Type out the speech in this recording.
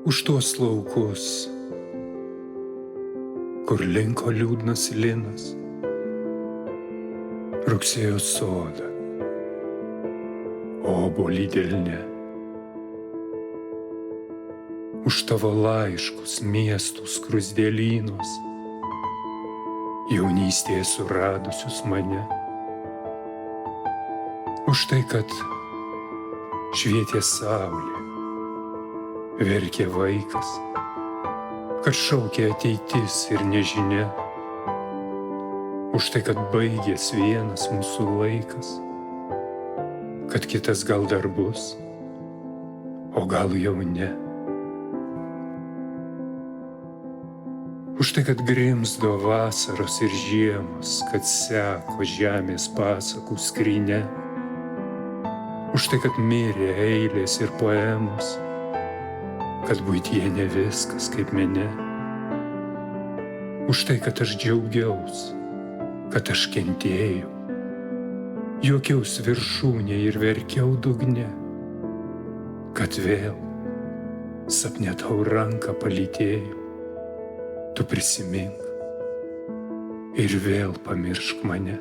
už tuos laukus, kur linko liūdnas linas, rugsėjo sodą, obuolį delne. Už tavo laiškus miestų skruzdėlynuos, jaunystėje suradusius mane. Už tai, kad švietė saulė, verkė vaikas, kad šaukė ateitis ir nežinia. Už tai, kad baigės vienas mūsų laikas, kad kitas gal dar bus, o gal jau ne. Už tai, kad grimzdo vasaros ir žiemos, kad seko žemės pasakų skryne. Už tai, kad mirė eilės ir poemos, kad buityje ne viskas kaip mene. Už tai, kad aš džiaugiaus, kad aš kentėjau, juokiaus viršūnė ir verkiau dugne, kad vėl sapne tau ranką palytėjau. Tu prisimink ir vėl pamiršk mane.